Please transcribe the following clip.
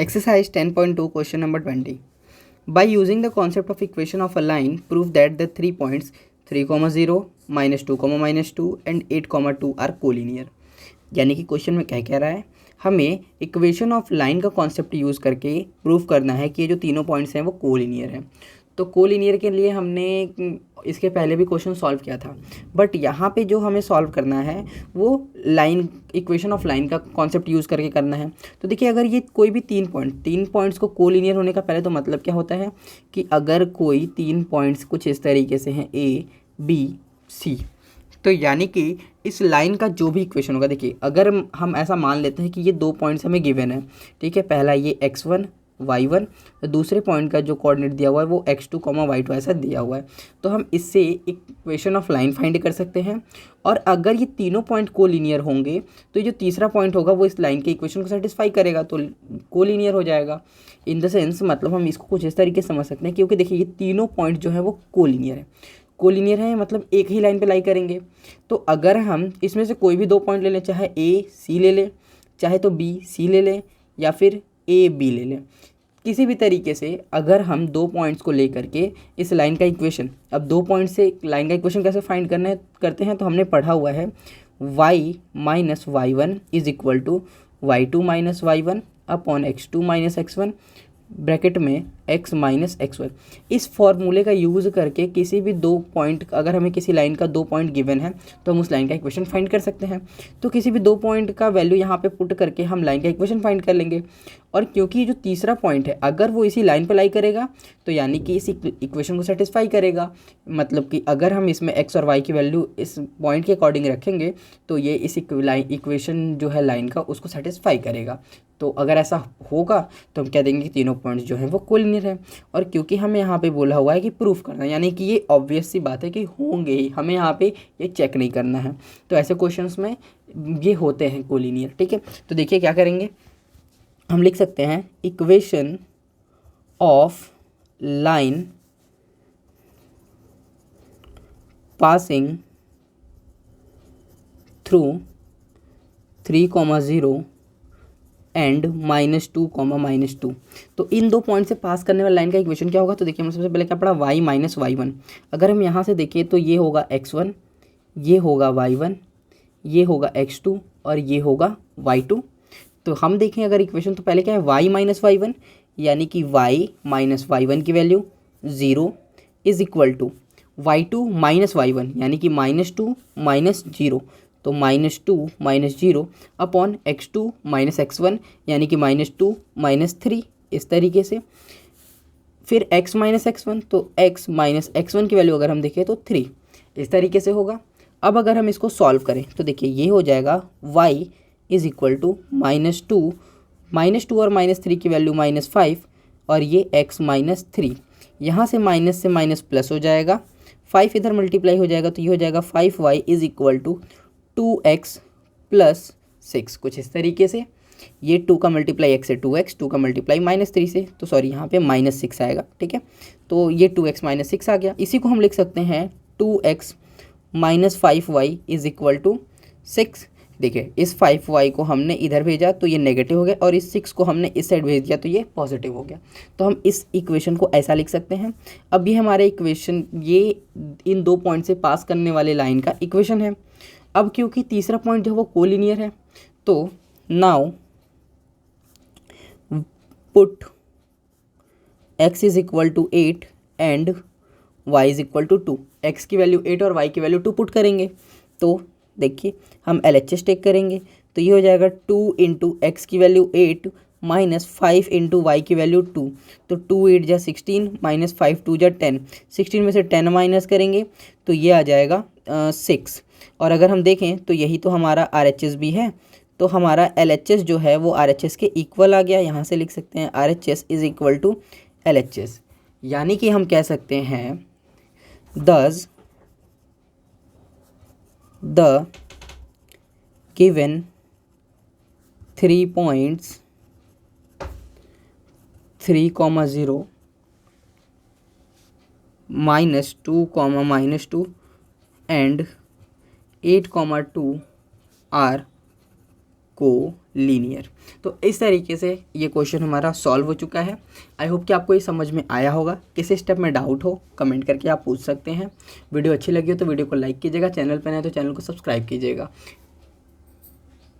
Exercise 10.2 question number 20. By using the concept of equation of a line, prove that the 3 points 3, 0, -2, -2 and 8, 2 are collinear. यानी कि question में क्या कह रहा है, हमें इक्वेशन ऑफ लाइन का कॉन्सेप्ट यूज़ करके प्रूव करना है कि ये जो तीनों पॉइंट्स हैं वो कोलिनियर हैं। तो कोलिनियर के लिए हमने इसके पहले भी क्वेश्चन सॉल्व किया था, बट यहाँ पे जो हमें सॉल्व करना है वो लाइन इक्वेशन ऑफ लाइन का कॉन्सेप्ट यूज़ करके करना है। तो देखिए, अगर ये कोई भी तीन पॉइंट्स को कोलिनियर होने का पहले तो मतलब क्या होता है कि अगर कोई तीन पॉइंट्स कुछ इस तरीके से हैं A, B, C, तो यानी कि इस लाइन का जो भी इक्वेशन होगा, देखिए अगर हम ऐसा मान लेते हैं कि ये दो पॉइंट्स हमें गिवन है, ठीक है, पहला ये x1 y1, तो दूसरे पॉइंट का जो कोऑर्डिनेट दिया हुआ है वो x2 y2 ऐसा दिया हुआ है, तो हम इससे इक्वेशन ऑफ लाइन फाइंड कर सकते हैं। और अगर ये तीनों पॉइंट कोलिनियर होंगे तो ये जो तीसरा पॉइंट होगा वो इस लाइन के इक्वेशन को सेटिस्फाई करेगा, तो कोलिनियर हो जाएगा। इन द सेंस मतलब हम इसको कुछ इस तरीके से समझ सकते हैं, क्योंकि देखिए ये तीनों पॉइंट जो है वो कोलिनियर है मतलब एक ही लाइन पे लाई करेंगे। तो अगर हम इसमें से कोई भी दो पॉइंट ले लें, चाहे A C ले लें, चाहे तो B C ले लें, या फिर A B ले लें, किसी भी तरीके से अगर हम दो पॉइंट्स को लेकर के इस लाइन का इक्वेशन, अब दो पॉइंट से लाइन का इक्वेशन कैसे फाइंड करते हैं, तो हमने पढ़ा हुआ है y minus y1 is equal to y2 minus y1 upon x2 minus x1 bracket में x माइनस x1। इस फॉर्मूले का यूज़ करके किसी भी दो पॉइंट, अगर हमें किसी लाइन का दो पॉइंट गिवन है तो हम उस लाइन का इक्वेशन फाइंड कर सकते हैं। तो किसी भी दो पॉइंट का वैल्यू यहाँ पे पुट करके हम लाइन का इक्वेशन फाइंड कर लेंगे। और क्योंकि जो तीसरा पॉइंट है अगर वो इसी लाइन पर लाई करेगा तो यानी कि इस इक्वेशन को सेटिस्फाई करेगा। मतलब कि अगर हम इसमें x और y की वैल्यू इस पॉइंट के अकॉर्डिंग रखेंगे तो ये इस इक्वेशन जो है लाइन का उसको सेटिस्फाई करेगा। तो अगर ऐसा होगा तो हम कह देंगे कि तीनों पॉइंट्स जो हैं वो कोलिनियर हैं। और क्योंकि हमें यहाँ पे बोला हुआ है कि प्रूफ करना है, यानी कि ये ऑब्वियस सी बात है कि होंगे ही, हमें यहाँ पे ये चेक नहीं करना है। तो ऐसे क्वेश्चंस में ये होते हैं कोलिनियर, ठीक है। तो देखिए क्या करेंगे, हम लिख सकते हैं equation of line passing through 3, 0 and -2, -2। तो इन दो पॉइंट से पास करने वाली लाइन का इक्वेशन क्या होगा, तो देखिए हमने सबसे पहले क्या पढ़ा, y माइनस y1। अगर हम यहाँ से देखें तो ये होगा x1, ये होगा y1, ये होगा x2 और ये होगा y2। तो हम देखें अगर इक्वेशन, तो पहले क्या है y माइनस y1, यानी कि y माइनस y1 की value 0 is equal to y2 minus y1, यानी कि -2 माइनस 0, तो -2 minus 0 upon x2 minus x1, यानी कि -2 माइनस 3, इस तरीके से। फिर x माइनस x1, तो x माइनस x1 की वैल्यू अगर हम देखें तो 3, इस तरीके से होगा। अब अगर हम इसको सॉल्व करें तो देखिए ये हो जाएगा y इज इक्वल टू -2 और -3 की वैल्यू -5, और ये x माइनस 3, यहाँ से माइनस से माइनस प्लस हो जाएगा, 5 इधर मल्टीप्लाई हो जाएगा, तो ये हो जाएगा 5y is equal to 2x plus 6, कुछ इस तरीके से। ये 2 का मल्टीप्लाई x से 2x, 2 का मल्टीप्लाई -3 से, तो सॉरी यहाँ पे -6 आएगा, ठीक है। तो ये 2x माइनस 6 आ गया। इसी को हम लिख सकते हैं 2x minus 5y is equal to 6। देखिए इस 5y को हमने इधर भेजा तो ये नेगेटिव हो गया, और इस 6 को हमने इस साइड भेज दिया तो ये पॉजिटिव हो गया। तो हम इस इक्वेशन को ऐसा लिख सकते हैं। अब ये हमारे इक्वेशन, ये इन दो पॉइंट से पास करने वाले लाइन का इक्वेशन है। अब क्योंकि तीसरा पॉइंट जो है वो कोलिनियर है, तो now put x is equal to 8 and y is equal to 2। x की वैल्यू 8 और y की वैल्यू 2 पुट करेंगे। तो देखिए हम LHS टेक करेंगे, तो ये हो जाएगा 2 इंटू एक्स की वैल्यू 8 माइनस 5 इंटू वाई की वैल्यू 2, तो 2 8 जा 16 माइनस 5 2 जा 10, 16 में से 10 माइनस करेंगे तो ये आ जाएगा 6। और अगर हम देखें तो यही तो हमारा RHS भी है, तो हमारा LHS जो है वो RHS के इक्वल आ गया। यहाँ से लिख सकते हैं RHS is equal to LHS, यानी कि हम कह सकते हैं दस the given 3 points 3, 0 -2, -2 and 8, 2 are co linear. तो इस तरीके से ये क्वेश्चन हमारा सॉल्व हो चुका है। आई होप कि आपको ये समझ में आया होगा। किसी स्टेप में डाउट हो कमेंट करके आप पूछ सकते हैं। वीडियो अच्छी लगी हो तो वीडियो को लाइक कीजिएगा, चैनल पर नए तो चैनल को सब्सक्राइब कीजिएगा।